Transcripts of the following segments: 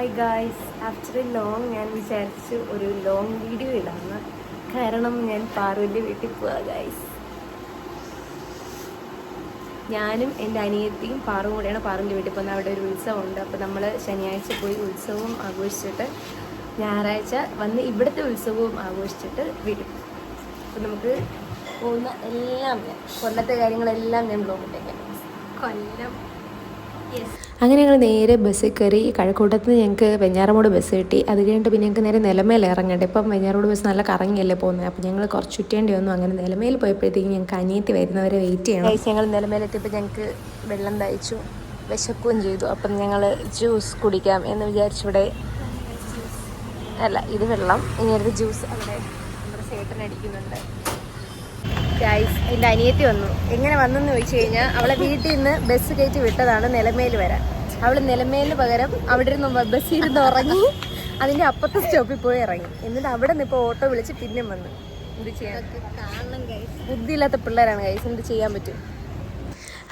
Hi guys, after A long ഞാൻ വിചാരിച്ചു ഒരു ലോങ് വീഡിയോ ഇടാമെന്ന്. കാരണം ഞാൻ പാറുവിൻ്റെ വീട്ടിൽ പോവാ ഗായ്സ്. ഞാനും എൻ്റെ അനിയത്തിയും പാറും കൂടെയാണ് പാറുവിൻ്റെ വീട്ടിൽ പോകുന്നത്. അവിടെ ഒരു ഉത്സവമുണ്ട്. അപ്പോൾ നമ്മൾ ശനിയാഴ്ച പോയി ഉത്സവവും ആഘോഷിച്ചിട്ട് ഞായറാഴ്ച വന്ന് ഇവിടുത്തെ ഉത്സവവും ആഘോഷിച്ചിട്ട് വീട്ടിൽ പോകും. അപ്പോൾ നമുക്ക് പോകുന്ന എല്ലാം കൊല്ലത്തെ കാര്യങ്ങളെല്ലാം ഞാൻ ബ്ലോഗ് ഇട്ടേക്കാം. കൊല്ലം അങ്ങനെ ഞങ്ങൾ നേരെ ബസ്സിൽ കയറി. കഴക്കൂട്ടത്ത് നിന്ന് ഞങ്ങൾക്ക് വെഞ്ഞാറമൂട് ബസ് കിട്ടി. അത് കഴിഞ്ഞിട്ട് പിന്നെ ഞങ്ങൾക്ക് നേരെ നിലമേൽ ഇറങ്ങണ്ടേ. ഇപ്പം വെഞ്ഞാറമൂട് ബസ് നല്ല കറങ്ങിയല്ലേ പോകുന്നത്. അപ്പോൾ ഞങ്ങൾ കുറച്ച് ചുറ്റേണ്ടി വന്നു. അങ്ങനെ നിലമേൽ പോയപ്പോഴത്തേക്കും ഞങ്ങൾക്ക് അനിയത്തി വരുന്നവരെ വെയിറ്റ് ചെയ്യണം. ഞങ്ങൾ നിലമേലെത്തിയപ്പോൾ ഞങ്ങൾക്ക് വെള്ളം തയ്ച്ചു, വിശക്കുകയും ചെയ്തു. അപ്പം ഞങ്ങൾ ജ്യൂസ് കുടിക്കാം എന്ന് വിചാരിച്ചിവിടെ അല്ല, ഇത് വെള്ളം, ഇനി അടുത്ത് ജ്യൂസ് അവിടെ നമ്മുടെ ചേട്ടനടിക്കുന്നുണ്ട്. ഗൈസ്, എൻ്റെ അനിയത്തി വന്നു. എങ്ങനെ വന്നെന്ന് ചോദിച്ചു കഴിഞ്ഞാൽ അവളെ വീട്ടിൽ നിന്ന് ബസ് കയറ്റി വിട്ടതാണ് നിലമേൽ വരാൻ. അവൾ നിലമേലിന് പകരം അവിടെ ഇരുന്ന് ബസ്സിൽ ഇരുന്ന് ഉറങ്ങി. അതിൻ്റെ അപ്പുറത്തെ സ്റ്റോപ്പിൽ പോയി ഇറങ്ങി. എന്നിട്ട് അവിടെ നിന്ന് ഇപ്പോൾ ഓട്ടോ വിളിച്ച് പിന്നെ വന്നു. എന്ത് ചെയ്യാൻ, ബുദ്ധിയില്ലാത്ത പിള്ളേരാണ് ഗൈസ്, എന്ത് ചെയ്യാൻ പറ്റും.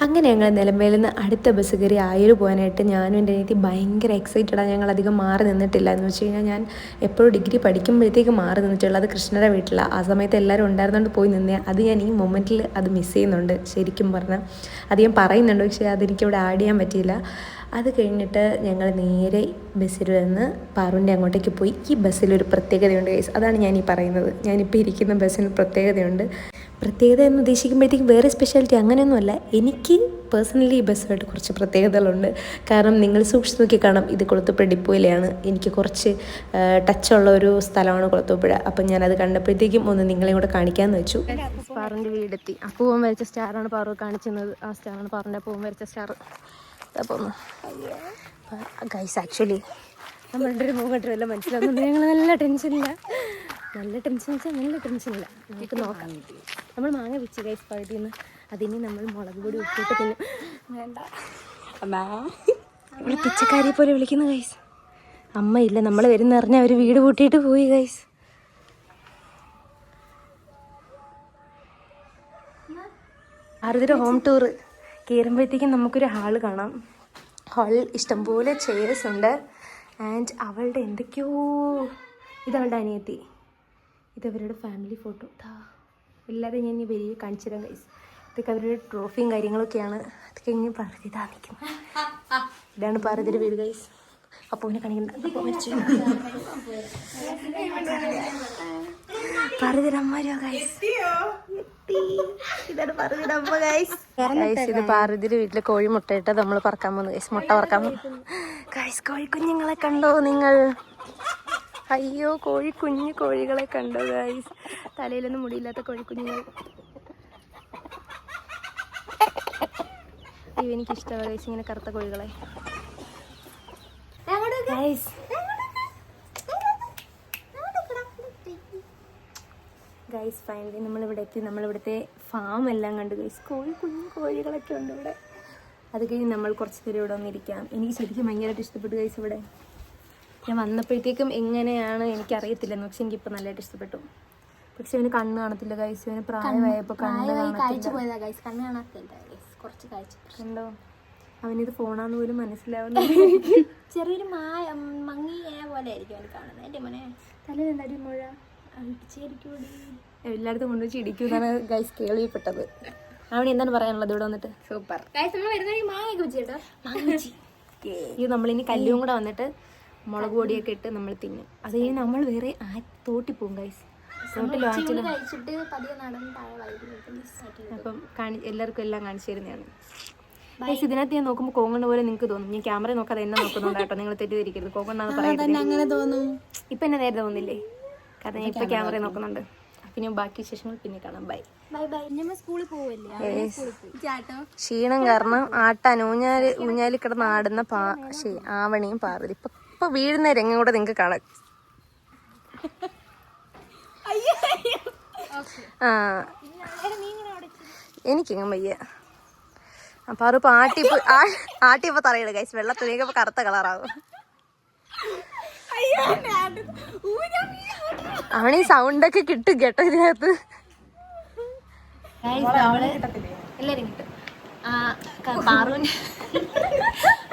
അങ്ങനെ ഞങ്ങൾ നിലമ്പേലിൽ നിന്ന് അടുത്ത ബസ് കയറി ആയൂർ പോകാനായിട്ട് ഞാനും എൻ്റെ അനിയത്തി ഭയങ്കര എക്സൈറ്റഡാണ്. ഞങ്ങൾ അധികം മാറി നിന്നിട്ടില്ല. എന്ന് വെച്ച് കഴിഞ്ഞാൽ ഞാൻ എപ്പോഴും ഡിഗ്രി പഠിക്കുമ്പോഴത്തേക്ക് മാറി നിന്നിട്ടുള്ളത് കൃഷ്ണയുടെ വീട്ടിലാണ്. ആ സമയത്ത് എല്ലാവരും ഉണ്ടായിരുന്നുകൊണ്ട് പോയി നിന്നേ. അത് ഞാൻ ഈ മൊമെൻറ്റിൽ അത് മിസ് ചെയ്യുന്നുണ്ട്. ശരിക്കും പറഞ്ഞാൽ അത് ഞാൻ പറയുന്നുണ്ട്, പക്ഷേ അതെനിക്കിവിടെ ആഡ് ചെയ്യാൻ പറ്റിയില്ല. അത് കഴിഞ്ഞിട്ട് ഞങ്ങൾ നേരെ ബസ്സിൽ നിന്ന് പാറുവിൻ്റെ അങ്ങോട്ടേക്ക് പോയി. ഈ ബസ്സിലൊരു പ്രത്യേകതയുണ്ട് ഗൈസ്, അതാണ് ഞാനീ പറയുന്നത്. ഞാനിപ്പോൾ ഇരിക്കുന്ന ബസ്സിന് പ്രത്യേകതയുണ്ട്. പ്രത്യേകത എന്ന് ഉദ്ദേശിക്കുമ്പോഴത്തേക്കും വേറെ സ്പെഷ്യാലിറ്റി അങ്ങനെയൊന്നുമല്ല. എനിക്ക് പേഴ്സണലി ഈ ബസ്സുമായിട്ട് കുറച്ച് പ്രത്യേകതകളുണ്ട്. കാരണം നിങ്ങൾ സൂക്ഷിച്ച് നോക്കി കാണാം, ഇത് കുളത്തൂപ്പുഴ ഡിപ്പോയിലെയാണ്. എനിക്ക് കുറച്ച് ടച്ചുള്ള ഒരു സ്ഥലമാണ് കുളത്തൂപ്പുഴ. അപ്പം ഞാനത് കണ്ടപ്പോഴത്തേക്കും ഒന്ന് നിങ്ങളെയും കൂടെ കാണിക്കാമെന്ന് വെച്ചു. പാറുവിൻ്റെ വീടെത്തി. ആ പൂവൻ വരച്ച സ്റ്റാറാണ് പാറു കാണിക്കുന്നത്. ആ സ്റ്റാറാണ് പാറുവിൻ്റെ പൂവൻ വരച്ച സ്റ്റാർ. അപ്പോൾ ഗൈസ്, ആക്ച്വലി നമ്മളുടെ ഒരു മുഖം കണ്ടിട്ട് വല്ല മനസ്സിലാവുന്നുണ്ട്. ഞങ്ങൾ നല്ല ടെൻഷനില്ല. നല്ല ടെൻഷൻ വെച്ചാൽ നല്ല ടെൻഷനില്ല. നമുക്ക് നോക്കാം. നമ്മൾ മാങ്ങ വെച്ച് ഗൈസ് പകുതിയിൽ നിന്ന്. അതിന് നമ്മൾ മുളക് പൊടി ഉപ്പിട്ട് തിന്നും. വേണ്ട, നമ്മൾ പിച്ചക്കാരിയെ പോലെ വിളിക്കുന്നു ഗൈസ്. അമ്മയില്ല, നമ്മൾ വരുന്നറിഞ്ഞാൽ അവർ വീട് പൂട്ടിയിട്ട് പോയി ഗൈസ്. ആരുടെ ഹോം ടൂർ കയറുമ്പോഴത്തേക്കും നമുക്കൊരു ഹാള് കാണാം. ഹാളിൽ ഇഷ്ടംപോലെ ചെയർസ് ഉണ്ട്. ആൻഡ് അവളുടെ എന്തൊക്കെയോ, ഇതവളുടെ അനിയത്തി, ഇതവരുടെ ഫാമിലി ഫോട്ടോ. എല്ലാവരും ഞാൻ ഈ വലിയ കാണിച്ചു തരാം ഗൈസ്. ഇതൊക്കെ അവരുടെ ട്രോഫിയും കാര്യങ്ങളൊക്കെയാണ്. അത് കഴിഞ്ഞ് പാർവതി നിൽക്കുന്നത്. ഇതാണ് പാർവതിയുടെ വീട് ഗൈസ്. അപ്പോൾ അവനെ കാണിക്കണ്ട, അപ്പോൾ മരിച്ചു. പാർവതിയുടെ അമ്മ ഗൈസ്. ഇതാണ് പാർവതിയുടെ അമ്മ ഗൈസ്. ഇത് പാർവതിയുടെ വീട്ടിലെ കോഴി മുട്ടയിട്ട് നമ്മൾ പറക്കാൻ പോകുന്നു ഗൈസ്. മുട്ട പറക്കാൻ പോകുന്നു ഗൈസ്. കോഴിക്കുഞ്ഞുങ്ങളെ കണ്ടോ നിങ്ങൾ? അയ്യോ, കുഞ്ഞു കോഴികളെ കണ്ടോ ഗൈസ്? തലയിലൊന്നും മുടിയില്ലാത്ത കോഴിക്കുഞ്ഞുങ്ങൾ. അയ്യോ, എനിക്കിഷ്ടമാണ് ഗൈസ് ഇങ്ങനെ കറുത്ത കോഴികളെ. ഗൈസ് ഫൈനലി നമ്മളിവിടെ എത്തി. നമ്മളിവിടുത്തെ ഫാം എല്ലാം കണ്ടു ഗൈസ്. കുഞ്ഞു കോഴികളൊക്കെ ഉണ്ട് ഇവിടെ. അത് കഴിഞ്ഞ് നമ്മൾ കുറച്ച് പേര് ഇവിടെ വന്നിരിക്കാം. എനിക്ക് ശരിക്കും ഭയങ്കരമായിട്ട് ഇഷ്ടപ്പെട്ടു ഗൈസ് ഇവിടെ. ഞാൻ വന്നപ്പോഴത്തേക്കും എങ്ങനെയാണ് എനിക്കറിയത്തില്ലെന്ന്, പക്ഷെ എനിക്കിപ്പോൾ നല്ലതായിട്ട് ഇഷ്ടപ്പെട്ടു. പക്ഷെ അവന് കണ്ണ് കാണത്തില്ല ഗൈസ്. അവന് പ്രായമായപ്പോൾ കണ്ണ് കണ്ടോ? അവനിത് ഫോണാന്ന് പോലും മനസ്സിലാവുന്നു. ചെറിയൊരു മങ്ങിയ പോലെ ആയിരിക്കും അവന് കാണുന്നത്. എൻ്റെ മോനെ തലയിലെന്താടി മുഴ എല്ലായിടത്തും കൊണ്ടുവച്ച് ഇടിക്കുന്നതാണ് ഗൈസ് കേൾവിപ്പെട്ടത്. അവന് എന്താണ് പറയാനുള്ളത് ഇവിടെ വന്നിട്ട്? സൂപ്പർ ഗൈസ്, നമ്മൾ വരുന്ന മാങ്ങയൊക്കെ വെച്ചിട്ടോ. ഇത് നമ്മളിനി കല്ലും കൂടെ വന്നിട്ട് മുളക് പൊടിയൊക്കെ ഇട്ട് നമ്മൾ തിന്നും. അത് കഴിഞ്ഞ് നമ്മൾ വേറെ തോട്ടി പോകും ഗൈസ്. തോട്ടിൽ കഴിച്ചിട്ട് പതിയെ നടന്ന് താഴെ. അപ്പം എല്ലാവർക്കും എല്ലാം കാണിച്ചു തരുന്നതാണ് ഗൈസ്. ഇതിനകത്ത് ഞാൻ നോക്കുമ്പോൾ കോങ്ങണ്ണ പോലെ നിങ്ങൾക്ക് തോന്നും. ഞാൻ ക്യാമറ നോക്കാതെ എന്നെ നോക്കുന്നുണ്ട് കേട്ടോ, നിങ്ങൾ തെറ്റിദ്ധരിക്കരുത്. കോങ്ങണ്ണാന്ന് പറയുന്നത് അങ്ങനെ തോന്നും. ഇപ്പം എന്നെ നേരെ തോന്നില്ലേ? കാരണം ഞാൻ ഇപ്പം ക്യാമറ നോക്കുന്നുണ്ട്. പിന്നെ ബാക്കി വിശേഷങ്ങൾ പിന്നെ കാണാം. Bye bye bye. നമ്മൾ സ്കൂളിൽ പോവല്ലേ? ക്ഷീണം കാരണം ആട്ടാൻ ഊഞ്ഞാലി കിടന്ന് ആടുന്ന ആവണിയും പാർവതി ഇപ്പൊ വീഴുന്ന രംഗം കൂടെ നിങ്ങൾക്ക് കാണാം. എനിക്കെങ്ങും വയ്യ. അപ്പൊ അതിപ്പോ ആട്ടിപ്പോ തറയിടുക ഗൈസ്. വെള്ളത്തുണിയൊക്കെ ഇപ്പൊ കറുത്ത കളറാവും. അവണീ സൗണ്ടൊക്കെ കിട്ടും കേട്ടോ ഇതിനകത്ത്. എല്ലാരും കിട്ടും.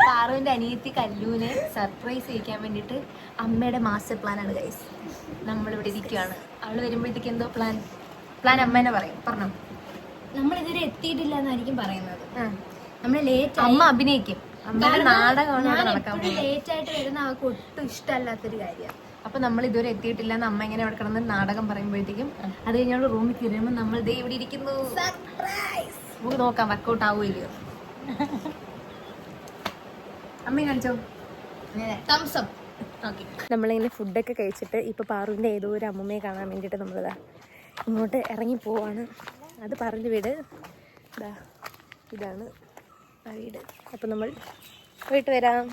പാറുവിന്റെ അനിയത്തി കല്ലൂനെ സർപ്രൈസ് ചെയ്യിക്കാൻ വേണ്ടിയിട്ട് അമ്മയുടെ മാസ്റ്റർ പ്ലാനാണ് ഗൈസ്. നമ്മളിവിടെ ഇരിക്കുകയാണ്. അവള് വരുമ്പോഴത്തേക്ക് എന്തോ പ്ലാൻ അമ്മേനെ പറയും. പറഞ്ഞോ. നമ്മളിതുവരെ എത്തിയിട്ടില്ല എന്നായിരിക്കും പറയുന്നത്. നമ്മള് ലേറ്റ് അമ്മ അഭിനയിക്കും. അമ്മയുടെ നാടകമാണ് നടക്കാൻ പോകുന്നത്. ലേറ്റ് ആയിട്ട് വരുന്ന അവർക്ക് ഒട്ടും ഇഷ്ടമല്ലാത്തൊരു കാര്യമാണ്. അപ്പൊ നമ്മൾ ഇതുവരെ എത്തിയിട്ടില്ല എന്ന് അമ്മ ഇങ്ങനെ അവിടെ കിടന്ന് നാടകം പറയുമ്പോഴത്തേക്കും അത് കഴിഞ്ഞാൽ റൂമിൽ കയറുമ്പോൾ നമ്മൾ ദേ ഇവിടെ ഇരിക്കുന്നു. നമുക്ക് നോക്കാം വർക്കൗട്ട് ആവുമല്ലോ. അമ്മ കാണിച്ചോ. നമ്മളിങ്ങനെ ഫുഡൊക്കെ കഴിച്ചിട്ട് ഇപ്പൊ പാറുവിന്റെ ഏതോ ഒരു അമ്മമ്മയെ കാണാൻ വേണ്ടിയിട്ട് നമ്മളിതാ ഇങ്ങോട്ട് ഇറങ്ങി പോവാണ്. അത് പറഞ്ഞ വീട് ഇതാണ് ആ വീട്. അപ്പം നമ്മൾ പോയിട്ട് വരാം.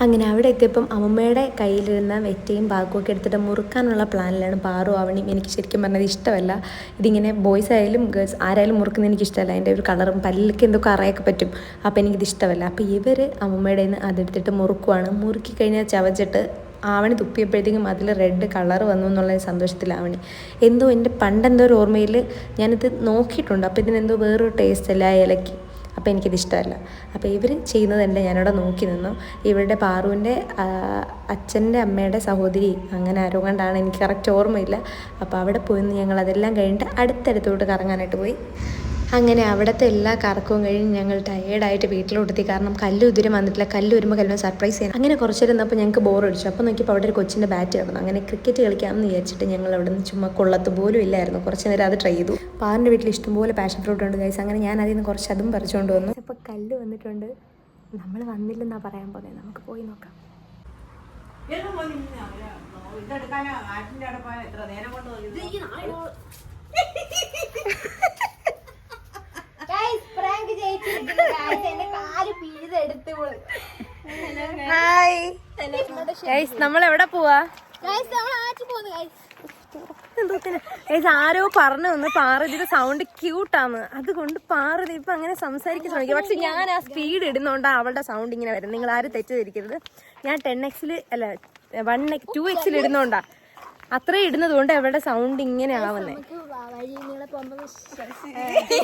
അങ്ങനെ അവിടെ എത്തിയപ്പം അമ്മമ്മയുടെ കയ്യിലിരുന്ന വെറ്റയും പാക്കുമൊക്കെ എടുത്തിട്ട് മുറുക്കാനുള്ള പ്ലാനിലാണ് പാറു അവണിയും. എനിക്ക് ശരിക്കും പറഞ്ഞത് ഇഷ്ടമല്ല. ഇതിങ്ങനെ ബോയ്സ് ആയാലും ഗേൾസ് ആരായാലും മുറുക്കുന്നത് എനിക്ക് ഇഷ്ടമല്ല. അതിൻ്റെ ഒരു കളറും പല്ലിലൊക്കെ എന്തോ കറയൊക്കെ പറ്റും. അപ്പോൾ എനിക്കിത് ഇഷ്ടമല്ല. അപ്പോൾ ഇവർ അമ്മമ്മയുടെ നിന്ന് അതെടുത്തിട്ട് മുറുക്കുവാണ്. മുറുക്കി കഴിഞ്ഞാൽ ചവച്ചിട്ട് ആവണി തുപ്പിയപ്പോഴത്തേക്കും അതിൽ റെഡ് കളർ വന്നു എന്നുള്ള സന്തോഷത്തിലാവണി. എന്തോ എൻ്റെ പണ്ടെന്തോ ഒരു ഓർമ്മയിൽ ഞാനിത് നോക്കിയിട്ടുണ്ട്. അപ്പോൾ ഇതിനെന്തോ വേറൊരു ടേസ്റ്റ് അല്ല ആ ഇലയ്ക്ക്. അപ്പോൾ എനിക്കിത് ഇഷ്ടമല്ല. അപ്പോൾ ഇവർ ചെയ്യുന്നതല്ല ഞാനവിടെ നോക്കി നിന്നു. ഇവരുടെ പാറുവിൻ്റെ അച്ഛൻ്റെ അമ്മയുടെ സഹോദരി അങ്ങനെ ആരോ കണ്ടാണ്, എനിക്ക് കറക്റ്റ് ഓർമ്മയില്ല. അപ്പോൾ അവിടെ പോയിന്ന് ഞങ്ങൾ അതെല്ലാം കഴിഞ്ഞിട്ട് അടുത്തടുത്തോട്ട് കറങ്ങാനായിട്ട് പോയി. അങ്ങനെ അവിടുത്തെ എല്ലാ കറക്കവും കഴിഞ്ഞ് ഞങ്ങൾ ടയേർഡായിട്ട് വീട്ടിലോട്ടെത്തി. കാരണം കല്ല് ഇതുവരെ വന്നിട്ടില്ല. കല്ല് വരുമ്പോൾ കല്ലിനെ സർപ്രൈസ് ചെയ്യാൻ അങ്ങനെ കുറച്ച് ഇരുന്നപ്പോൾ ഞങ്ങൾക്ക് ബോറടിച്ചു. അപ്പോൾ നോക്കിയപ്പോൾ അവിടെ ഒരു കൊച്ചിൻ്റെ ബാറ്റ് കിടന്നു. അങ്ങനെ ക്രിക്കറ്റ് കളിക്കാമെന്ന് വിചാരിച്ചിട്ട് ഞങ്ങൾ അവിടെ നിന്ന് ചുമ്മാ കൊള്ളത്ത് പോലും ഇല്ലായിരുന്നു. കുറച്ച് നേരം അത് ട്രൈ ചെയ്തു. പാറിൻ്റെ വീട്ടിൽ ഇഷ്ടംപോലെ പാഷൻ ഫ്രൂട്ട് ഉണ്ട് ഗൈസ്. അങ്ങനെ ഞാൻ അതിൽ നിന്ന് കുറച്ച് അതും പറിച്ചുകൊണ്ട് വന്നു. അപ്പോൾ കല്ല് വന്നിട്ടുണ്ട്. നമ്മൾ വന്നില്ലെന്നാണ് പറയാൻ പോകുന്നത്. നമുക്ക് പോയി നോക്കാം. നമ്മൾ എവിടെ പോവാ? ആരോ പറഞ്ഞു വന്ന് പാറുതിയുടെ സൗണ്ട് ക്യൂട്ടാന്ന്. അതുകൊണ്ട് പാറുതി ഇപ്പൊ അങ്ങനെ സംസാരിക്കാൻ ശ്രമിക്കുക. പക്ഷെ ഞാൻ ആ സ്പീഡ് ഇടുന്നോണ്ടാണ് അവളുടെ സൗണ്ട് ഇങ്ങനെ വരുന്നത്. നിങ്ങൾ ആരും തെറ്റിദ്ധരിക്കരുത്. ഞാൻ 10x അല്ല 2x ഇടുന്നോണ്ടാ അത്രയും ഇടുന്നത് കൊണ്ട് അവളുടെ സൗണ്ട് ഇങ്ങനെ ആവുന്നേ.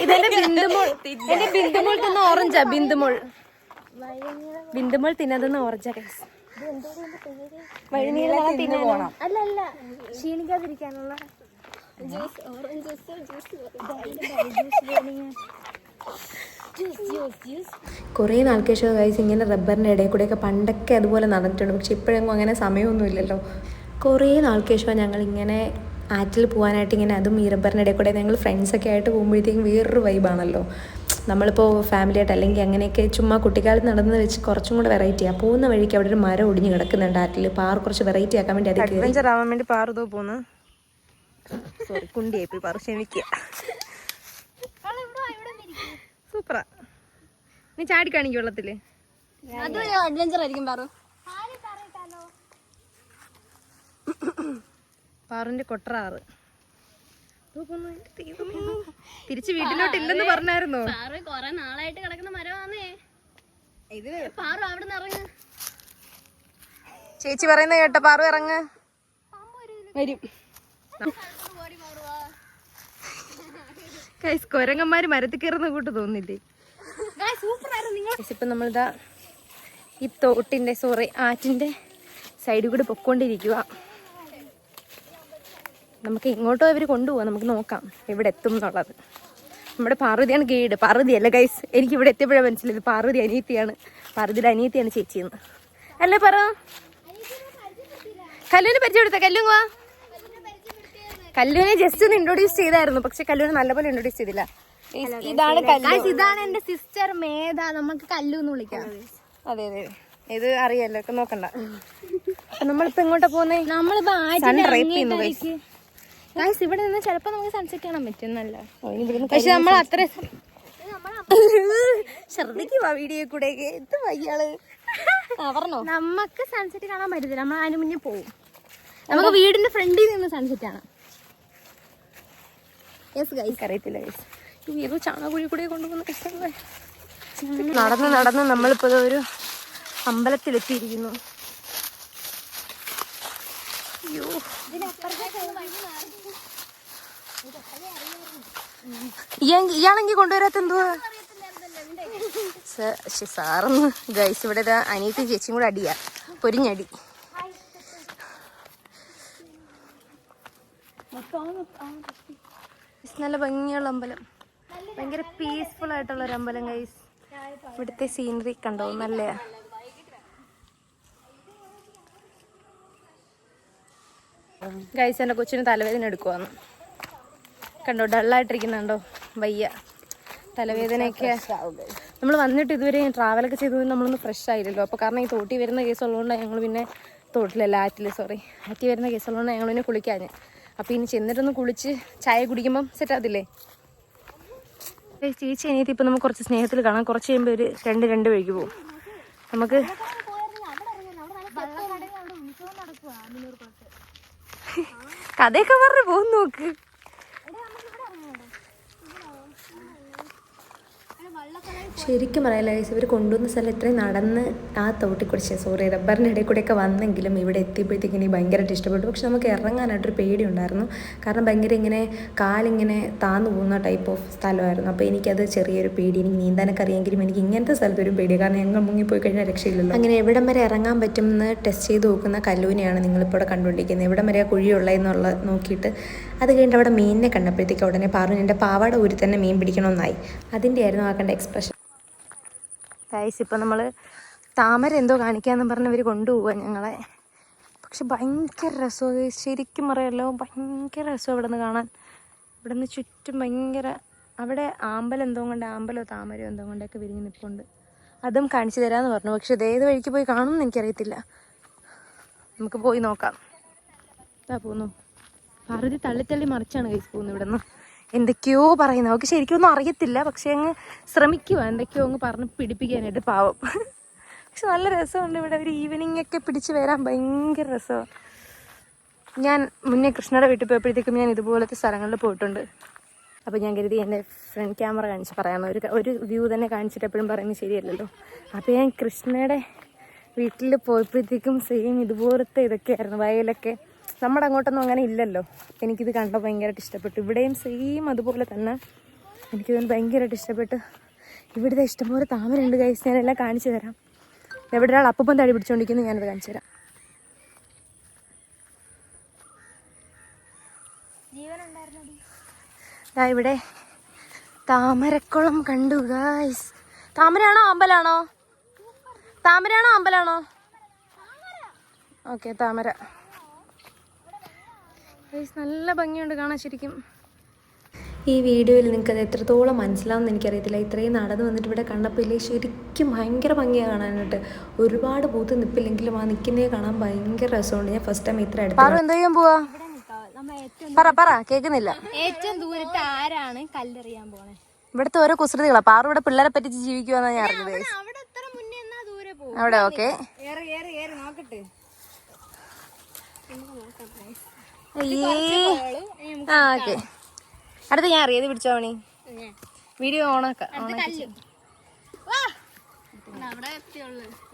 ഇതെന്റെ ബിന്ദുമോൾ. എന്റെ ബിന്ദുമോൾ തിന്ന ഓറഞ്ചാ. ബിന്ദുമോൾ തിന്നതെന്ന് ഓറഞ്ചാ ഗൈസ്. വഴിനീളം തിന്നണം. അല്ല ക്ഷീണിക്കാതിരിക്കാനുള്ള കുറേ നാൾക്ക് ശേഷം ഗൈസ് ഇങ്ങനെ റബ്ബറിൻ്റെ ഇടയിൽ കൂടെയൊക്കെ പണ്ടൊക്കെ അതുപോലെ നടന്നിട്ടുണ്ട്. പക്ഷെ ഇപ്പോഴെങ്ങും അങ്ങനെ സമയമൊന്നുമില്ലല്ലോ. കുറേ നാൾക്ക് ശേഷം ഞങ്ങളിങ്ങനെ ആറ്റിൽ പോകാനായിട്ട് ഇങ്ങനെ അതും ഈ റബ്ബറിൻ്റെ ഇടയിൽ കൂടെ ഞങ്ങൾ ഫ്രണ്ട്സൊക്കെ ആയിട്ട് പോകുമ്പോഴത്തേക്കും വേറൊരു വൈബാണല്ലോ. നമ്മളിപ്പോൾ ഫാമിലിയായിട്ട് അല്ലെങ്കിൽ അങ്ങനെയൊക്കെ ചുമ്മാ കുട്ടിക്കാലത്ത് നടന്നത് വെച്ച് കുറച്ചും കൂടെ വെറൈറ്റിയാണ്. പോകുന്ന വഴിക്ക് അവിടെ ഒരു മരം ഒടിഞ്ഞ് കിടക്കുന്നുണ്ട് ആറ്റിൽ. പാറു കുറച്ച് വെറൈറ്റി ആക്കാൻ വേണ്ടി അഡ്വഞ്ചർ ആവാൻ വേണ്ടി പാറുതോ പോന്ന്. സോറി കുണ്ടിയായി പോയി പാറു, ക്ഷമിക്കുക. സൂപ്പറാ. നീ ചാടി കാണിക്കും വെള്ളത്തില്. അഡ്വഞ്ചർ ആയിരിക്കും പാറു. പാറുന്റെ കൊട്ടറാറ് തിരിച്ച് വീട്ടിലോട്ടില്ലെന്ന് പറഞ്ഞായിരുന്നോ? കൊറേ നാളായിട്ട് കിടക്കുന്ന മരമാന്നേ ഇത്. പാറു അവിടെ നിന്ന് ഇറങ്ങ്. ചേച്ചി പറയുന്ന കേട്ട പാറു ഇറങ്ങ്. വരും. കൊരങ്ങന്മാര് മരത്തിൽ കയറുന്ന കൂട്ട് തോന്നില്ലേ? ഇപ്പൊ നമ്മളിതാ ഈ തോട്ടിന്റെ ആറ്റിന്റെ സൈഡിൽ കൂടെ പൊക്കോണ്ടിരിക്കുക. നമുക്ക് ഇങ്ങോട്ടോ ഇവർ കൊണ്ടുപോകാം. നമുക്ക് നോക്കാം എവിടെ എത്തും എന്നുള്ളത്. നമ്മുടെ പാർവതിയാണ് ഗൈഡ്. പാർവതിയല്ല ഗൈസ്, എനിക്ക് ഇവിടെ എത്തിയപ്പോഴാണ് മനസ്സിലായത് പാർവതി അനിയത്തിയാണ്. പാർവതിയുടെ അനിയത്തിയാണ് ചേച്ചിയെന്ന്. അല്ലേ പറ. കല്ലുവിനെ പരിചയപ്പെടുത്ത. കല്ലുവാ. കല്ലുവിനെ ജസ്റ്റ് ഒന്ന് ഇൻട്രൊഡ്യൂസ് ചെയ്തായിരുന്നു. പക്ഷെ കല്ലുവിനെ നല്ലപോലെ ഇൻട്രൊഡ്യൂസ് ചെയ്തില്ല. ഇതാണ് ഇതാണ് എന്റെ സിസ്റ്റർ മേധ. നമുക്ക് കല്ലു എന്ന് വിളിക്കാം. അതെ അതെ, ഇത് അറിയാലോ. ഒക്കെ നോക്കണ്ട. നമ്മളിപ്പോ എങ്ങോട്ടാ പോകുന്നേ? നമ്മളിപ്പോ ഇവിടെ നിന്ന് ചിലപ്പോ നമുക്ക് സൺസെറ്റ് കാണാൻ പറ്റുന്നല്ല. പക്ഷെ നമ്മൾ അത്ര ശ്രദ്ധിക്കുവാ വീഡിയോ കൂടെ. എന്ത് വയ്യാള് പറഞ്ഞോ. നമുക്ക് സൺസെറ്റ് കാണാൻ പറ്റത്തില്ല. നമ്മൾ അതിന് മുന്നേ പോകും. നമുക്ക് വീടിന്റെ ഫ്രണ്ടിൽ നിന്ന് സൺസെറ്റ് ആണ്. അറിയത്തില്ല ഗൈസ്. ഏതോ ചാണകുഴി കൂടെ കൊണ്ടുപോകുന്ന നടന്ന് നടന്ന് നമ്മളിപ്പോ ഒരു അമ്പലത്തിലെത്തിയിരിക്കുന്നു. അയ്യോ, ഇയാളെങ്കിൽ കൊണ്ടുവരാത്ത എന്തുവാ സാറൊന്ന് ഗൈസ് ഇവിടെ അനിയത്തി ചേച്ചിയും കൂടെ അടിയാ പൊരിഞ്ഞടി. നല്ല ഭംഗിയുള്ള അമ്പലം, ഭയങ്കര പീസ്ഫുൾ ആയിട്ടുള്ള ഒരു അമ്പലം ഗൈസ്. ഇവിടുത്തെ സീനറി കണ്ടോ നല്ല ഗൈസ്. എൻ്റെ കൊച്ചിന് തലവേദന എടുക്കുവാന്ന് കണ്ടോ, ഡള്ളായിട്ടിരിക്കുന്നുണ്ടോ, വയ്യ തലവേദനയൊക്കെ. നമ്മൾ വന്നിട്ട് ഇതുവരെ ട്രാവലൊക്കെ ചെയ്തു നമ്മളൊന്ന് ഫ്രഷ് ആയില്ലല്ലോ. അപ്പോൾ കാരണം ഈ തോട്ടി വരുന്ന കേസ് ഉള്ളതുകൊണ്ടാണ് ഞങ്ങൾ പിന്നെ തോട്ടിലല്ല ആറ്റിൽ വരുന്ന കേസ് ഉള്ളതുകൊണ്ടാണ് ഞങ്ങൾ പിന്നെ കുളിക്കാഞ്ഞ്. അപ്പോൾ ഇനി ചെന്നിട്ടൊന്ന് കുളിച്ച് ചായ കുടിക്കുമ്പം സെറ്റാകത്തില്ലേ. ചേച്ചി അനിയത്തി ഇപ്പം നമുക്ക് കുറച്ച് സ്നേഹത്തിൽ കാണാം. കുറച്ച് കഴിയുമ്പോൾ ഒരു രണ്ട് വഴിക്ക് പോകും. നമുക്ക് കഥയൊക്കെ പറഞ്ഞ് പോകും നോക്ക്. ശരിക്കും പറയാല്ല ഗൈസ്, ഇവർ കൊണ്ടുവന്ന സ്ഥലം ഇത്രയും നടന്ന് ആ റബ്ബറിൻ്റെ ഇടയിൽ കൂടെയൊക്കെ വന്നെങ്കിലും ഇവിടെ എത്തിയപ്പോഴത്തേക്ക് എനിക്ക് ഭയങ്കരമായിട്ട് ഇഷ്ടപ്പെട്ടു. പക്ഷെ നമുക്ക് ഇറങ്ങാനായിട്ടൊരു പേടിയുണ്ടായിരുന്നു. കാരണം ഭയങ്കര ഇങ്ങനെ കാലിങ്ങനെ താന്നു പോകുന്ന ടൈപ്പ് ഓഫ് സ്ഥലമായിരുന്നു. അപ്പോൾ എനിക്കത് ചെറിയൊരു പേടി. എനിക്ക് നീന്താനൊക്കെ അറിയാമെങ്കിലും എനിക്ക് ഇങ്ങനത്തെ സ്ഥലത്തൊരു പേടിയാണ്. കാരണം ഞങ്ങൾ മുങ്ങിപ്പോയി കഴിഞ്ഞാൽ രക്ഷയില്ലല്ലോ. അങ്ങനെ എവിടം വരെ ഇറങ്ങാൻ പറ്റുമെന്ന് ടെസ്റ്റ് ചെയ്ത് നോക്കുന്ന കല്ലൂനെയാണ് നിങ്ങളിപ്പോൾ ഇവിടെ കണ്ടുകൊണ്ടിരിക്കുന്നത്. എവിടം വരെ കുഴിയുള്ളതെന്നുള്ള നോക്കിയിട്ട് അത് കഴിഞ്ഞിട്ട് അവിടെ മീനിനെ കണ്ടപ്പോഴത്തേക്ക് ഉടനെ പറഞ്ഞു എൻ്റെ പാവാട ഊരി തന്നെ മീൻ പിടിക്കണമെന്നായി. അതിൻ്റെ ആയിരുന്നു ആ കണ്ട എക്സ്പ്രഷൻ. ഗൈസ് ഇപ്പം നമ്മൾ താമര എന്തോ കാണിക്കാമെന്ന് പറഞ്ഞ് ഇവർ കൊണ്ടുപോവുക ഞങ്ങളെ. പക്ഷെ ഭയങ്കര രസമാണ് ശരിക്കും പറയാമല്ലോ, ഭയങ്കര രസമാണ് ഇവിടെ നിന്ന് കാണാൻ. ഇവിടെ നിന്ന് ചുറ്റും ഭയങ്കര, അവിടെ ആമ്പലോ താമരയോ എന്തോ കൊണ്ടൊക്കെ വിരിഞ്ഞ് നിൽപ്പുണ്ട്. അതും കാണിച്ചു തരാമെന്ന് പറഞ്ഞു. പക്ഷെ ഇതേത് വഴിക്ക് പോയി കാണുമെന്ന് എനിക്കറിയത്തില്ല. നമുക്ക് പോയി നോക്കാം. ഇതാ പോന്നു. പാർവതി തള്ളി മറിച്ചാണ് കൈസ് പോകുന്നത്. ഇവിടെ നിന്ന് എന്തൊക്കെയോ പറയുന്നത് അവൾക്ക് ശരിക്കും ഒന്നും അറിയത്തില്ല. പക്ഷെ അങ്ങ് ശ്രമിക്കുക എന്തൊക്കെയോ അങ്ങ് പറഞ്ഞ് പിടിപ്പിക്കാനായിട്ട്, പാവം. പക്ഷെ നല്ല രസമുണ്ട് ഇവിടെ. ഒരു ഈവനിങ് ഒക്കെ പിടിച്ച് വരാൻ ഭയങ്കര രസമാണ്. ഞാൻ മുന്നേ കൃഷ്ണയുടെ വീട്ടിൽ പോയപ്പോഴത്തേക്കും ഞാൻ ഇതുപോലത്തെ സ്ഥലങ്ങളിൽ പോയിട്ടുണ്ട്. അപ്പോൾ ഞാൻ കരുതി എൻ്റെ ഫ്രണ്ട് ക്യാമറ കാണിച്ച് പറയാമെന്ന്. ഒരു വ്യൂ തന്നെ കാണിച്ചിട്ട് എപ്പോഴും പറയുന്നത് ശരിയല്ലല്ലോ. അപ്പോൾ ഞാൻ കൃഷ്ണയുടെ വീട്ടിൽ പോയപ്പോഴത്തേക്കും സെയിം ഇതുപോലത്തെ ഇതൊക്കെയായിരുന്നു, വയലൊക്കെ. നമ്മുടെ അങ്ങോട്ടൊന്നും അങ്ങനെ ഇല്ലല്ലോ. എനിക്കിത് കണ്ടപ്പോൾ ഭയങ്കരമായിട്ട് ഇഷ്ടപ്പെട്ടു. ഇവിടെയും സെയിം അതുപോലെ തന്നെ എനിക്കിതൊന്ന് ഭയങ്കരമായിട്ട് ഇഷ്ടപ്പെട്ടു. ഇവിടുത്തെ ഇഷ്ടംപോലെ താമരയുണ്ട് ഗൈസ്. ഞാനെല്ലാം കാണിച്ചു തരാം. എവിടെ ഒരാൾ അപ്പം തടി പിടിച്ചുകൊണ്ടിരിക്കുന്നു, ഞാനത് കാണിച്ചു തരാം. ഇവിടെ താമരക്കുളം കണ്ടു ഗൈസ്. താമരയാണോ അമ്പലാണോ? ഓക്കെ, താമര. നല്ല ഭംഗിയുണ്ട് കാണാൻ ശരിക്കും. ഈ വീഡിയോയിൽ നിങ്ങൾക്ക് അത് എത്രത്തോളം മനസ്സിലാവുമെന്ന് എനിക്കറിയത്തില്ല. ഇത്രയും നടന്നു വന്നിട്ട് ഇവിടെ കണ്ടപ്പോൾ ഇല്ലേ ശരിക്കും ഭയങ്കര ഭംഗിയാണ് കാണാനായിട്ട്. ഒരുപാട് പൂത്ത് നിൽപ്പില്ലെങ്കിലും ആ നിൽക്കുന്നേ കാണാൻ ഭയങ്കര രസമുണ്ട്. ഞാൻ ഫസ്റ്റ് ടൈം ഇത്ര അടുത്ത്. എന്താ ചെയ്യാൻ പോവാ? പറ കേൾക്കുന്നില്ല. ഏറ്റവും ദൂരത്ത് ആരാണ് കല്ലെറിയാൻ പോണേ? ഇവിടുത്തെ ഓരോ കുസൃതികളാ. പാറു ഇവിടെ പിള്ളേരെ പറ്റിച്ച് ജീവിക്കുവാന്നാ ഞാൻ അറിഞ്ഞത്. അവിടെ ഓക്കെ. ഓക്കെ, അടുത്ത് ഞാൻ അറിയാതെ പിടിച്ചോ മണി. വീഡിയോ ഓണാക്കാം.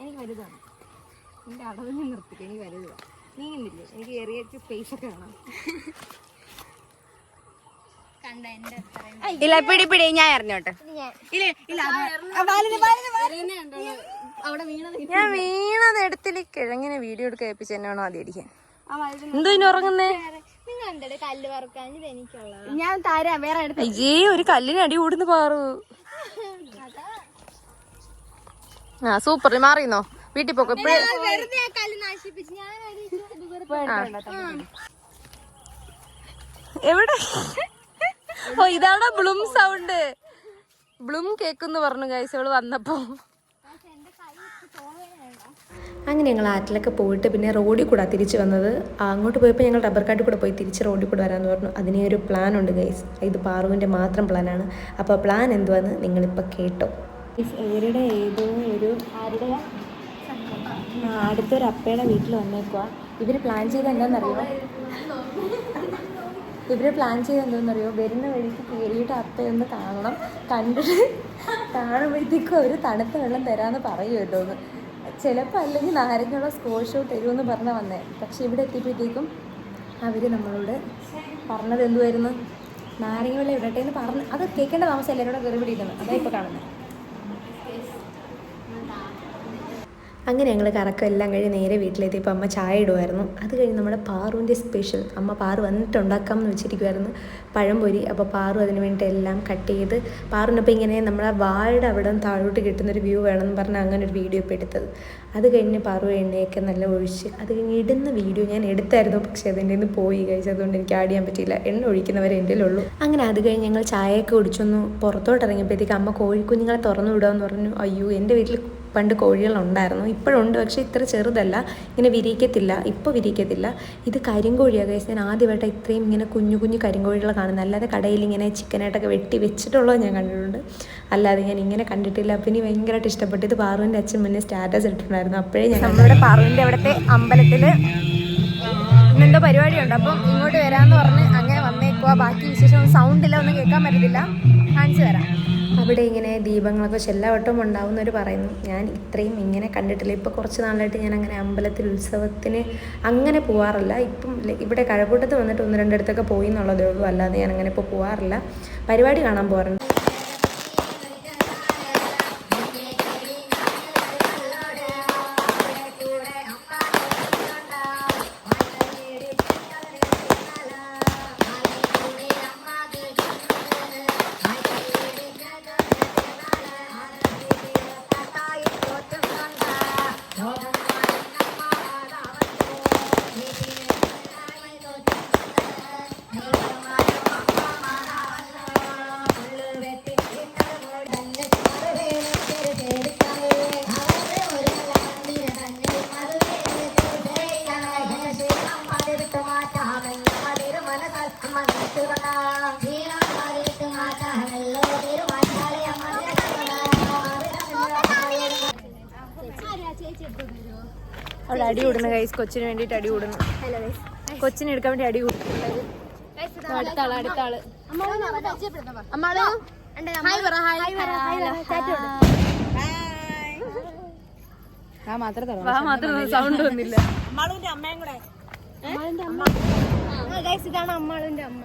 എനിക്ക് വലുതാണ്. എന്റെ അടവിൽ നിർത്തിട്ട് എനിക്ക് വലുതാണ്. നീങ്ങുന്നില്ലേ? എനിക്ക് ഏറിയ സ്പേസ് ഒക്കെ വേണം. ഇല്ല പിടി ഞാൻ അറിഞ്ഞോട്ടെ. ഞാൻ വീണത് എടുത്തില്ല. കിഴങ്ങിനെ വീഡിയോ എടുക്കാൻ ഏൽപ്പിച്ച് എന്നെ വേണോ ആദ്യം അടിക്കാൻ. എന്തോ ഇനി ഉറങ്ങുന്നേ? ഞാൻ തരാം, വേറെ അയ്യേ ഒരു കല്ലിന് അടി കൂടുന്നു പാറു. ആ സൂപ്പർ, മാറിന്നോ വീട്ടിൽ പോക്കോ. എവിടെ? ഓ ഇതാണോ ബ്ലൂം സൗണ്ട്? ബ്ലൂം കേക്കെന്ന് പറഞ്ഞു ഗൈസ് അവള് വന്നപ്പോ. അങ്ങനെ ഞങ്ങൾ ആറ്റിലൊക്കെ പോയിട്ട് പിന്നെ റോഡിൽ കൂടെ തിരിച്ച് വന്നത്. അങ്ങോട്ട് പോയപ്പോൾ ഞങ്ങൾ റബ്ബർ കാട്ടിൽ കൂടെ പോയി തിരിച്ച് റോഡിൽ കൂടെ വരാമെന്ന് പറഞ്ഞു. അതിനെ ഒരു പ്ലാൻ ഉണ്ട് ഗൈസ്. ഇത് പാറുവിൻ്റെ മാത്രം പ്ലാനാണ്. അപ്പോൾ പ്ലാൻ എന്തുവാന്ന് നിങ്ങളിപ്പോൾ കേട്ടോ. ഇവരുടെ ഏതോ ഒരു അടുത്തൊരു അപ്പയുടെ വീട്ടിൽ വന്നേക്കുക. ഇവർ പ്ലാൻ ചെയ്ത് എന്താണെന്നറിയോ? വരുന്ന വഴിക്ക് കയറിയിട്ട് അപ്പയൊന്ന് കാണണം. കണ്ടിട്ട് കാണുമ്പോഴത്തേക്കും അവർ തണുത്ത വെള്ളം തരാമെന്ന് പറയും കേട്ടോ. ഒന്ന് ചിലപ്പോൾ അല്ലെങ്കിൽ നാരങ്ങയുള്ള സ്കോഷോ തരുമെന്ന് പറഞ്ഞാൽ വന്നേ. പക്ഷെ ഇവിടെ എത്തിയപ്പോഴത്തേക്കും അവർ നമ്മളോട് പറഞ്ഞത് എന്തുമായിരുന്നു? നാരങ്ങ വെള്ളം ഇടട്ടെ എന്ന് പറഞ്ഞ് അത് കേൾക്കേണ്ട താമസം എല്ലാവരും കൂടെ കയറിപിടിക്കുന്നത്. അതാ ഇപ്പോൾ കാണുന്നത്. അങ്ങനെ ഞങ്ങൾ കറക്കം എല്ലാം കഴിഞ്ഞ് നേരെ വീട്ടിലെത്തിയപ്പോൾ അമ്മ ചായ ഇടുമായിരുന്നു. അത് കഴിഞ്ഞ് നമ്മുടെ പാറുവിൻ്റെ സ്പെഷ്യൽ അമ്മ പാറു വന്നിട്ട് ഉണ്ടാക്കാമെന്ന് വെച്ചിരിക്കുമായിരുന്നു പഴംപൊരി. അപ്പോൾ പാറു അതിന് വേണ്ടി എല്ലാം കട്ട് ചെയ്ത് പാറുവിനപ്പോൾ ഇങ്ങനെ നമ്മളെ വാഴയുടെ അവിടെ താഴോട്ട് കിട്ടുന്നൊരു വ്യൂ വേണമെന്ന് പറഞ്ഞ് അങ്ങനെ ഒരു വീഡിയോ ഇപ്പോൾ എടുത്തത്. അത് കഴിഞ്ഞ് പാറു എണ്ണയൊക്കെ നല്ല ഒഴിച്ച് അത് കഴിഞ്ഞ് ഇടുന്ന വീഡിയോ ഞാൻ എടുത്തായിരുന്നു, പക്ഷേ അതിൻ്റെ നിന്ന് പോയി കഴിച്ച് അതുകൊണ്ട് എനിക്ക് ആഡ് ചെയ്യാൻ പറ്റിയില്ല. എണ്ണ ഒഴിക്കുന്നവരെ എൻ്റെ ഉള്ളൂ. അങ്ങനെ അത് കഴിഞ്ഞ് ഞങ്ങൾ ചായയൊക്കെ കുടിച്ചൊന്ന് പുറത്തോട്ട് ഇറങ്ങിയപ്പോഴത്തേക്ക് അമ്മ കോഴിക്കുഞ്ഞുങ്ങളെ തുറന്നു വിടുകയെന്ന് പറഞ്ഞു. അയ്യോ, എൻ്റെ വീട്ടിൽ പണ്ട് കോഴികളുണ്ടായിരുന്നു, ഇപ്പോഴുണ്ട്, പക്ഷേ ഇത്ര ചെറുതല്ല, ഇങ്ങനെ വിരിയിക്കത്തില്ല, ഇപ്പോൾ വിരിയിക്കത്തില്ല. ഇത് കരിങ്കോഴിയാണ് ഗൈസ്. ഞാൻ ആദ്യമായിട്ട് ഇത്രയും ഇങ്ങനെ കുഞ്ഞു കുഞ്ഞു കരിങ്കോഴികളെ കാണുന്നത്. അല്ലാതെ കടയിൽ ഇങ്ങനെ ചിക്കനായിട്ടൊക്കെ വെട്ടി വെച്ചിട്ടുള്ളത് ഞാൻ കണ്ടിട്ടുണ്ട്, അല്ലാതെ ഞാൻ ഇങ്ങനെ കണ്ടിട്ടില്ല. അപ്പം ഇനി ഭയങ്കരമായിട്ട് ഇഷ്ടപ്പെട്ടു. ഇത് പാറുവിൻ്റെ അച്ഛൻ മുന്നേ സ്റ്റാറ്റസ് ഇട്ടിട്ടുണ്ടായിരുന്നു. അപ്പോഴേ ഞാൻ നമ്മുടെ പാറുവിൻ്റെ അവിടുത്തെ അമ്പലത്തിൽ ഇന്നെന്തോ പരിപാടിയുണ്ട്, അപ്പം ഇങ്ങോട്ട് വരാമെന്ന് പറഞ്ഞ് അങ്ങനെ വന്നേക്കുക. ബാക്കി വിശേഷം സൗണ്ടില്ല, ഒന്നും കേൾക്കാൻ പറ്റത്തില്ല, കാണിച്ചു തരാം. അവിടെ ഇങ്ങനെ ദീപങ്ങളൊക്കെ എല്ലാവട്ടവും ഉണ്ടാവുന്നവർ പറയുന്നു. ഞാൻ ഇത്രയും ഇങ്ങനെ കണ്ടിട്ടില്ല. ഇപ്പോൾ കുറച്ച് നാളായിട്ട് ഞാൻ അങ്ങനെ അമ്പലത്തിൽ ഉത്സവത്തിന് അങ്ങനെ പോവാറില്ല. ഇപ്പം ഇവിടെ കഴക്കൂട്ടത്ത് വന്നിട്ട് 1-2 ഇടത്തൊക്കെ പോയി എന്നുള്ളതേ ഉള്ളൂ, അല്ലാതെ ഞാൻ അങ്ങനെ ഇപ്പോൾ പോവാറില്ല. പരിപാടി കാണാൻ പോകാറുണ്ട്. അവിടെ അടി കൂടുന്നു ഗൈസ്, കൊച്ചിന് വേണ്ടിയിട്ട് അടി കൂടുന്നു. കൊച്ചിനെ എടുക്കാൻ വേണ്ടി അടി കൂടുന്നു. അടുത്ത ആള് മാത്രം സൗണ്ട് ഒന്നില്ല. ഇതാണ് അമ്മാളുടെ അമ്മ.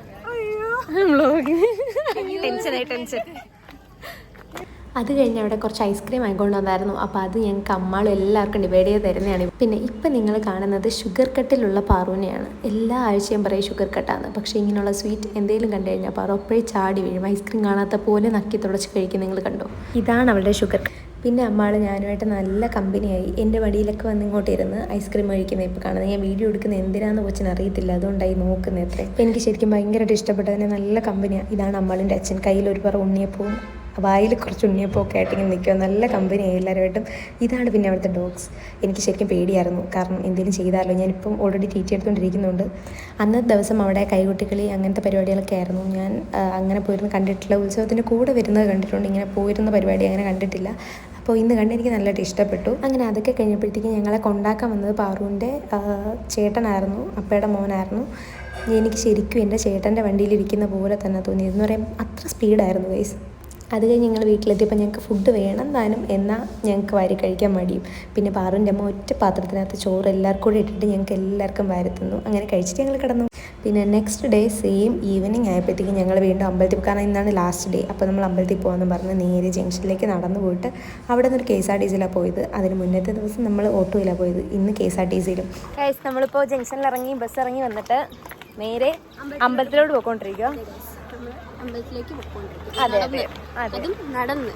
ടെൻഷൻ. അത് കഴിഞ്ഞ് അവിടെ കുറച്ച് ഐസ്ക്രീം വാങ്ങിക്കൊണ്ട് വന്നായിരുന്നു. അപ്പോൾ അത് ഞങ്ങൾക്ക് അമ്മാളും എല്ലാവർക്കും ഡിവൈഡ് ചെയ്ത് തരുന്നതാണ്. പിന്നെ ഇപ്പം നിങ്ങൾ കാണുന്നത് ഷുഗർ കട്ടിലുള്ള പാറുവിനെയാണ്. എല്ലാ ആഴ്ചയും പറയും ഷുഗർ കട്ടാണ്, പക്ഷേ ഇങ്ങനെയുള്ള സ്വീറ്റ് എന്തെങ്കിലും കണ്ടു കഴിഞ്ഞാൽ പാറു അപ്പോഴേ ചാടി വീഴും. ഐസ്ക്രീം കാണാത്ത പോലെ നക്കി തുടച്ച് കഴിക്കും. നിങ്ങൾ കണ്ടോ, ഇതാണ് അവളുടെ ഷുഗർ. പിന്നെ അമ്മാൾ ഞാനുമായിട്ട് നല്ല കമ്പനിയായി. എൻ്റെ വടിയിലൊക്കെ വന്ന് ഇങ്ങോട്ട് ഇരുന്ന് ഐസ്ക്രീം കഴിക്കുന്നത് ഇപ്പോൾ കാണുന്നത്. ഞാൻ വീഡിയോ എടുക്കുന്നത് എന്തിനാണെന്ന് കൊച്ചിന് അറിയത്തില്ല, അതുകൊണ്ടായി നോക്കുന്നത് അത്രേ. എനിക്ക് ശരിക്കും ഭയങ്കരമായിട്ട് ഇഷ്ടപ്പെട്ടതിന് നല്ല കമ്പനിയാണ്. ഇതാണ് അമ്മാളിൻ്റെ അച്ഛൻ. കയ്യിൽ ഒരു പറ ഉണ്ണിയപ്പവും വായിൽ കുറച്ച് ഉണ്ണിയപ്പമൊക്കെ ആയിട്ട് ഇങ്ങനെ നിൽക്കുക. നല്ല കമ്പനിയായി എല്ലാവരുമായിട്ടും. ഇതാണ് പിന്നെ അവിടുത്തെ ഡോഗ്സ്. എനിക്ക് ശരിക്കും പേടിയായിരുന്നു, കാരണം എന്തെങ്കിലും ചെയ്താലോ. ഞാനിപ്പം ഓൾറെഡി ട്രീറ്റ് എടുത്തുകൊണ്ടിരിക്കുന്നുണ്ട്. അന്നത്തെ ദിവസം അവിടെ കൈകൊട്ടിക്കളി അങ്ങനത്തെ പരിപാടികളൊക്കെ ആയിരുന്നു. ഞാൻ അങ്ങനെ പോയിരുന്ന് കണ്ടിട്ടില്ല. ഉത്സവത്തിൻ്റെ കൂടെ വരുന്നത് കണ്ടിട്ടുണ്ട്, ഇങ്ങനെ പോയിരുന്ന പരിപാടി അങ്ങനെ കണ്ടിട്ടില്ല. അപ്പോൾ ഇന്ന് കണ്ട് എനിക്ക് നല്ലതായിട്ട് ഇഷ്ടപ്പെട്ടു. അങ്ങനെ അതൊക്കെ കഴിഞ്ഞപ്പോഴത്തേക്കും ഞങ്ങളെ കൊണ്ടാക്കാൻ വന്നത് പാറുവിൻ്റെ ചേട്ടനായിരുന്നു, അപ്പയുടെ മോനായിരുന്നു. എനിക്ക് ശരിക്കും എൻ്റെ ചേട്ടൻ്റെ വണ്ടിയിലിരിക്കുന്ന പോലെ തന്നെ തോന്നി. എന്ന് പറയാൻ അത്ര സ്പീഡായിരുന്നു ഗൈസ്. അത് കഴിഞ്ഞ് ഞങ്ങൾ വീട്ടിലെത്തിയപ്പോൾ ഞങ്ങൾക്ക് ഫുഡ് വേണം താനും, എന്നാൽ ഞങ്ങൾക്ക് വാരി കഴിക്കാൻ മടിയും. പിന്നെ പാറുവിൻ്റെ അമ്മ ഒറ്റ പാത്രത്തിനകത്ത് ചോറ് എല്ലാവർക്കും കൂടി ഇട്ടിട്ട് ഞങ്ങൾക്ക് എല്ലാവർക്കും വാരി തന്നു. അങ്ങനെ കഴിച്ചിട്ട് ഞങ്ങൾ കിടന്നു. പിന്നെ നെക്സ്റ്റ് ഡേ സെയിം ഈവനിങ് ആയപ്പോഴത്തേക്കും ഞങ്ങൾ വീണ്ടും അമ്പലത്തിൽ, കാരണം ഇന്നാണ് ലാസ്റ്റ് ഡേ. അപ്പോൾ നമ്മൾ അമ്പലത്തിൽ പോകാമെന്ന് പറഞ്ഞ് നേരെ ജംഗ്ഷനിലേക്ക് നടന്നു പോയിട്ട് അവിടെ നിന്നൊരു KSRTCയിലാണ് പോയത്. അതിന് മുന്നത്തെ ദിവസം നമ്മൾ ഓട്ടോയിലാണ് പോയത്, ഇന്ന് KSRTCയിലും. നമ്മളിപ്പോൾ ജംഗ്ഷനിൽ ഇറങ്ങി ബസ് ഇറങ്ങി വന്നിട്ട് നേരെ അമ്പലത്തിലോട്ട് പോയിക്കൊണ്ടിരിക്കുക. അമ്പലത്തിലേക്ക് പോയിക്കൊണ്ടിരിക്കും. നടന്ന്.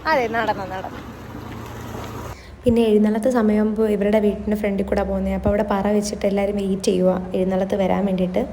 പിന്നെ എഴുന്നള്ളത്ത് സമയമാകുമ്പോൾ ഇവരുടെ വീട്ടിൻ്റെ ഫ്രണ്ടിൽ കൂടെ പോകുന്നത്. അപ്പോൾ അവിടെ പറ വെച്ചിട്ട് എല്ലാവരും വെയിറ്റ് ചെയ്യുക എഴുന്നള്ളത്ത് വരാൻ വേണ്ടിയിട്ട്.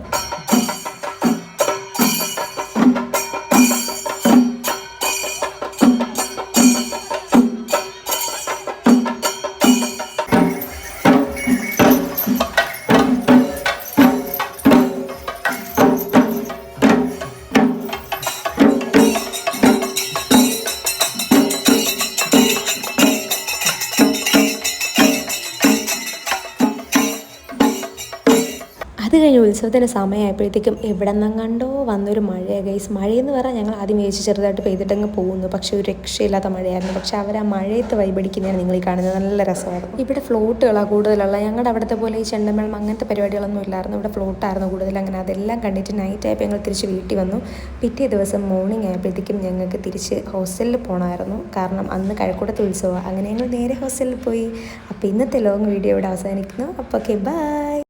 അത് കഴിഞ്ഞ് ഉത്സവത്തിൻ്റെ സമയമായപ്പോഴത്തേക്കും എവിടെ നിന്നും കണ്ടോ വന്നൊരു മഴയാണ് ഗൈസ്. മഴയെന്ന് പറഞ്ഞാൽ ഞങ്ങൾ ആദ്യം വിചാരിച്ച് ചെറുതായിട്ട് പെയ്തിട്ടങ്ങ് പോകുന്നു, പക്ഷേ ഒരു രക്ഷയില്ലാത്ത മഴയായിരുന്നു. പക്ഷേ അവർ ആ മഴയത്ത് വൈബടിക്കുന്നതാണ് നിങ്ങൾ ഈ കാണുന്നത്. നല്ല രസമായിരുന്നു. ഇവിടെ ഫ്ലോട്ടുകളാണ് കൂടുതലുള്ള. ഞങ്ങളുടെ അവിടുത്തെ പോലെ ഈ ചെണ്ടമേളം അങ്ങനത്തെ പരിപാടികളൊന്നും ഇല്ലായിരുന്നു. ഇവിടെ ഫ്ലോട്ടായിരുന്നു കൂടുതൽ. അങ്ങനെ അതെല്ലാം കണ്ടിട്ട് നൈറ്റ് ആയപ്പോൾ ഞങ്ങൾ തിരിച്ച് വീട്ടിൽ വന്നു. പിറ്റേ ദിവസം മോർണിംഗ് ആയപ്പോഴത്തേക്കും ഞങ്ങൾക്ക് തിരിച്ച് ഹോസ്റ്റലിൽ പോകണമായിരുന്നു. കാരണം അന്ന് കഴക്കൂട്ടത്തെ ഉത്സവമാണ്. അങ്ങനെ ഞങ്ങൾ നേരെ ഹോസ്റ്റലിൽ പോയി. അപ്പോൾ ഇന്നത്തെ ലോങ് വീഡിയോ ഇവിടെ അവസാനിക്കുന്നു. അപ്പോൾ ഓക്കെ, ബൈ.